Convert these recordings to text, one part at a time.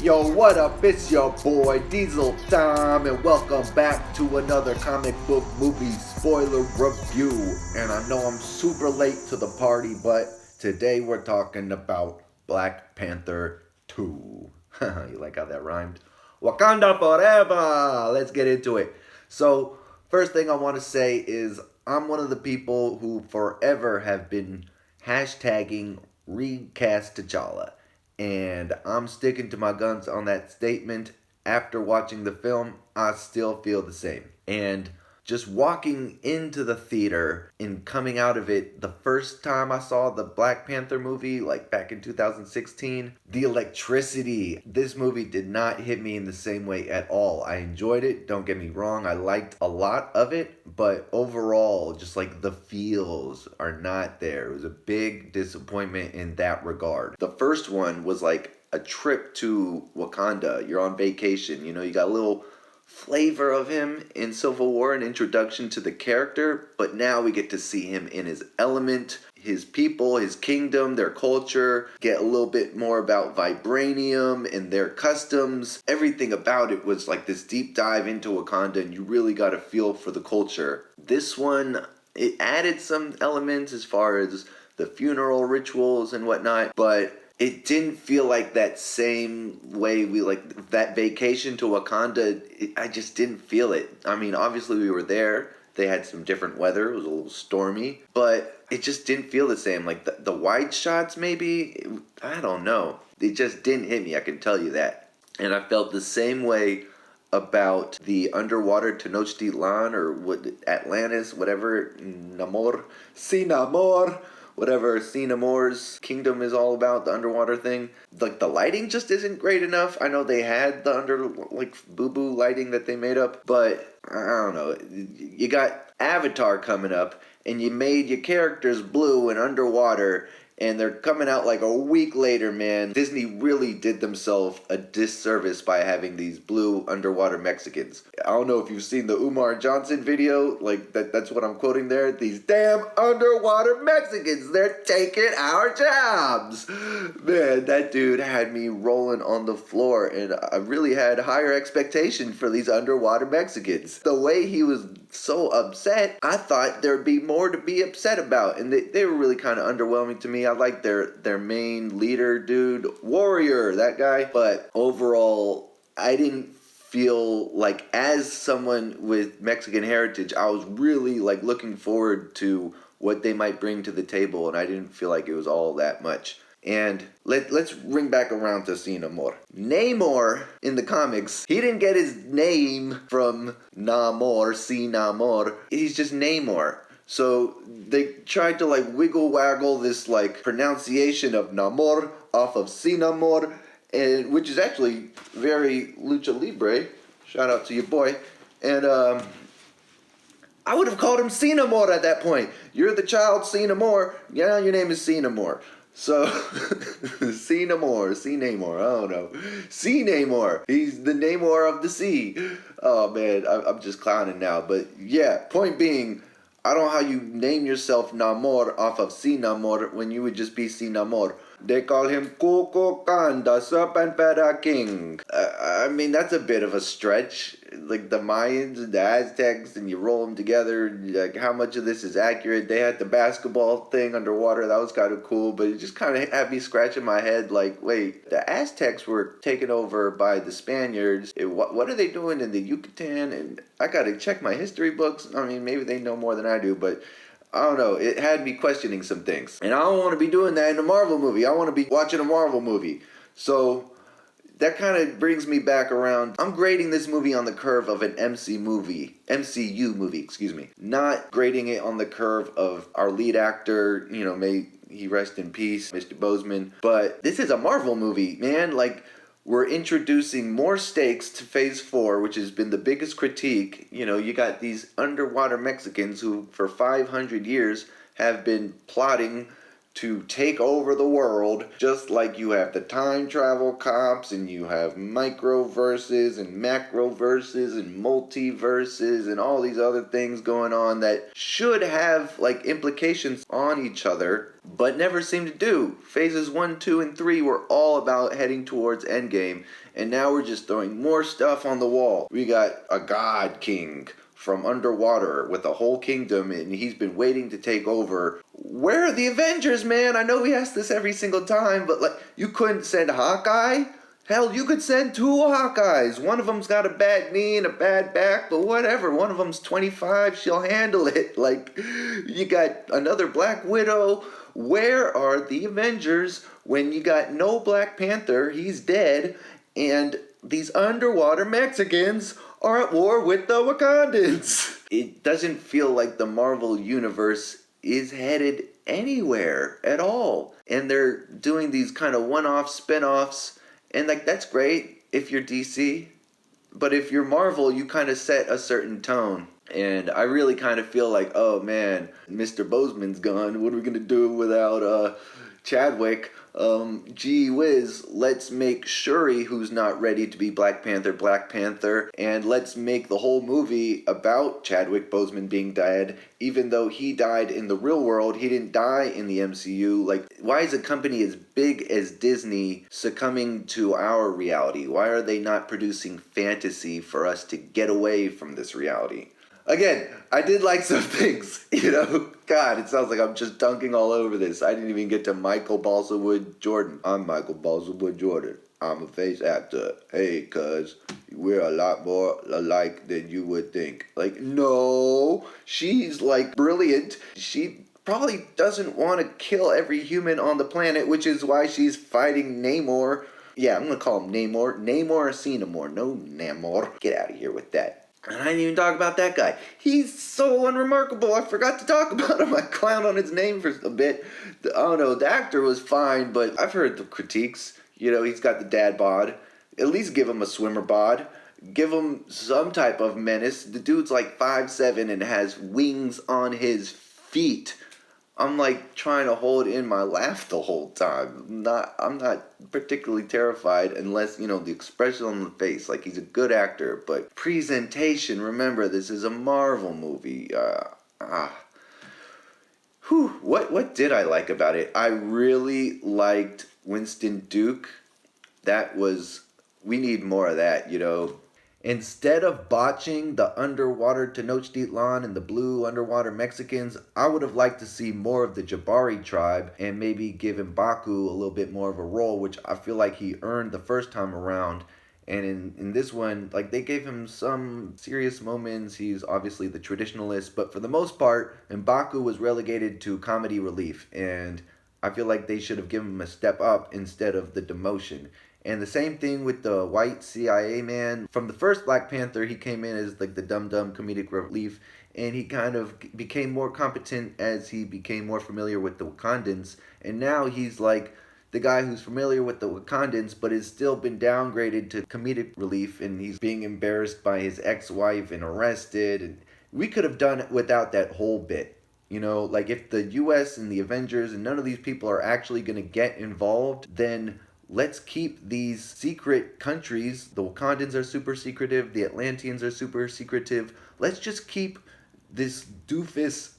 Yo, what up? It's your boy Diesel Tyme, and welcome back to another comic book movie spoiler review. And I know I'm super late to the party, but today we're talking about Black Panther 2. You like how that rhymed? Wakanda forever! Let's get into it. So, first thing I want to say is I'm one of the people who forever have been hashtagging recast T'Challa. And I'm sticking to my guns on that statement. After watching the film, I still feel the same. And just walking into the theater and coming out of it, the first time I saw the Black Panther movie, like back in 2016, the electricity. This movie did not hit me in the same way at all. I enjoyed it, don't get me wrong. I liked a lot of it, but overall, just like the feels are not there. It was a big disappointment in that regard. The first one was like a trip to Wakanda. You're on vacation, you know, you got a little flavor of him in Civil War, an introduction to the character, but now we get to see him in his element, his people, his kingdom, their culture, get a little bit more about vibranium and their customs. Everything about it was like this deep dive into Wakanda, and you really got a feel for the culture. This one, it added some elements as far as the funeral rituals and whatnot, but it didn't feel like that same way we like that vacation to Wakanda. I just didn't feel it. I mean, obviously we were there. They had some different weather. It was a little stormy, but it just didn't feel the same. Like the wide shots, maybe, I don't know. It just didn't hit me. I can tell you that. And I felt the same way about the underwater Tenochtitlan or what Atlantis, whatever, Namor, Sinamor. Whatever Sinamor's kingdom is all about, the underwater thing. Like, the lighting just isn't great enough. I know they had the boo-boo lighting that they made up, but I don't know. You got Avatar coming up, and you made your characters blue and underwater, and they're coming out like a week later, man. Disney really did themselves a disservice by having these blue underwater Mexicans. I don't know if you've seen the Umar Johnson video, like that's what I'm quoting there. These damn underwater Mexicans, they're taking our jobs. Man, that dude had me rolling on the floor, and I really had higher expectations for these underwater Mexicans. The way he was so upset, I thought there'd be more to be upset about, and they were really kind of underwhelming to me. I like their main leader dude, Warrior, that guy, but overall I didn't feel like, as someone with Mexican heritage, I was really like looking forward to what they might bring to the table, and I didn't feel like it was all that much. And let's ring back around to Sinamor. Namor in the comics, he didn't get his name from Namor, Sinamor. He's just Namor. So they tried to like wiggle waggle this like pronunciation of Namor off of Sinamor, and which is actually very lucha libre. Shout out to your boy. And I would have called him Sinamor at that point. You're the child Sinamor. Yeah, your name is Sinamor. So, Namor, I don't know. Namor, he's the Namor of the sea. Oh man, I'm just clowning now. But yeah, point being, I don't know how you name yourself Namor off of Sinamor when you would just be Sinamor. They call him Kukulkan, the Serpent Feather King. I mean, that's a bit of a stretch. Like the Mayans and the Aztecs, and you roll them together. Like, how much of this is accurate? They had the basketball thing underwater. That was kind of cool, but it just kind of had me scratching my head. Like, wait, the Aztecs were taken over by the Spaniards. What are they doing in the Yucatan? And I gotta check my history books. I mean, maybe they know more than I do, but I don't know. It had me questioning some things. And I don't want to be doing that in a Marvel movie. I want to be watching a Marvel movie. So that kind of brings me back around. I'm grading this movie on the curve of an MCU movie, not grading it on the curve of our lead actor, you know, may he rest in peace, Mr. Boseman. But this is a Marvel movie, man. Like, we're introducing more stakes to Phase 4, which has been the biggest critique. You know, you got these underwater Mexicans who, for 500 years, have been plotting to take over the world, just like you have the time travel cops and you have microverses and macroverses and multiverses and all these other things going on that should have like implications on each other but never seem to do. Phases 1, 2, and 3 were all about heading towards Endgame, and now we're just throwing more stuff on the wall. We got a god king from underwater with a whole kingdom, and he's been waiting to take over. Where are the Avengers, man? I know we ask this every single time, but like, you couldn't send Hawkeye? Hell, you could send 2 Hawkeyes. One of them's got a bad knee and a bad back, but whatever. One of them's 25, she'll handle it. Like, you got another Black Widow. Where are the Avengers when you got no Black Panther? He's dead, and these underwater Mexicans are at war with the Wakandans. It doesn't feel like the Marvel Universe is headed anywhere at all. And they're doing these kind of one-off spin-offs, and like, that's great if you're DC. But if you're Marvel, you kind of set a certain tone. And I really kind of feel like, oh man, Mr. Boseman's gone. What are we going to do without Chadwick? Gee whiz, let's make Shuri, who's not ready to be Black Panther, and let's make the whole movie about Chadwick Boseman being dead. Even though he died in the real world, he didn't die in the MCU. Like, why is a company as big as Disney succumbing to our reality? Why are they not producing fantasy for us to get away from this reality? Again, I did like some things, God, it sounds like I'm just dunking all over this. I didn't even get to Michael Balsa Wood Jordan. I'm Michael Balsa Wood Jordan. I'm a face actor. Hey, cuz, we're a lot more alike than you would think. Like, no, she's like brilliant. She probably doesn't want to kill every human on the planet, which is why she's fighting Namor. Yeah, I'm going to call him Namor. Namor Asinamor. No, Namor. Get out of here with that. And I didn't even talk about that guy. He's so unremarkable. I forgot to talk about him. I clowned on his name for a bit. I don't know, the actor was fine, but I've heard the critiques. He's got the dad bod. At least give him a swimmer bod. Give him some type of menace. The dude's like 5'7" and has wings on his feet. I'm like trying to hold in my laugh the whole time. I'm not particularly terrified unless, the expression on the face. Like, he's a good actor, but presentation, remember, this is a Marvel movie. What did I like about it? I really liked Winston Duke. We need more of that, Instead of botching the underwater Tenochtitlan and the blue underwater Mexicans, I would have liked to see more of the Jabari tribe and maybe give M'Baku a little bit more of a role, which I feel like he earned the first time around. And in this one, like, they gave him some serious moments. He's obviously the traditionalist, but for the most part, M'Baku was relegated to comedy relief, and I feel like they should have given him a step up instead of the demotion. And the same thing with the white CIA man. From the first Black Panther, he came in as like the dumb comedic relief, and he kind of became more competent as he became more familiar with the Wakandans. And now he's like the guy who's familiar with the Wakandans, but has still been downgraded to comedic relief, and he's being embarrassed by his ex-wife and arrested. And we could have done it without that whole bit. Like, if the US and the Avengers and none of these people are actually going to get involved, then let's keep these secret countries. The Wakandans are super secretive. The Atlanteans are super secretive. Let's just keep this doofus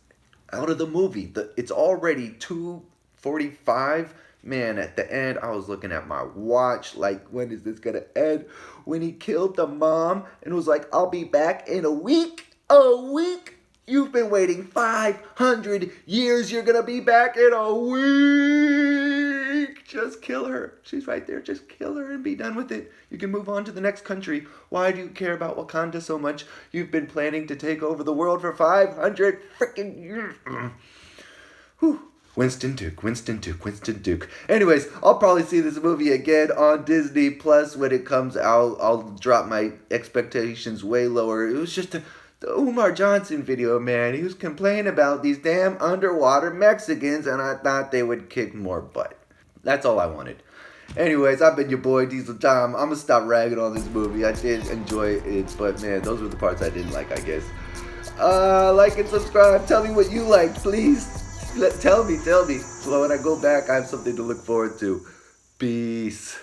out of the movie. It's already 2:45. Man, at the end, I was looking at my watch like, when is this going to end? When he killed the mom and was like, I'll be back in a week. A week? You've been waiting 500 years. You're going to be back in a week. Just kill her. She's right there. Just kill her and be done with it. You can move on to the next country. Why do you care about Wakanda so much? You've been planning to take over the world for 500 freaking years. Whew. Winston Duke. Anyways, I'll probably see this movie again on Disney Plus when it comes out. I'll drop my expectations way lower. It was just the Umar Johnson video, man. He was complaining about these damn underwater Mexicans, and I thought they would kick more butt. That's all I wanted. Anyways, I've been your boy, Diesel Tyme. I'm going to stop ragging on this movie. I did enjoy it, but man, those were the parts I didn't like, I guess. Like and subscribe. Tell me what you like, please. Tell me. So when I go back, I have something to look forward to. Peace.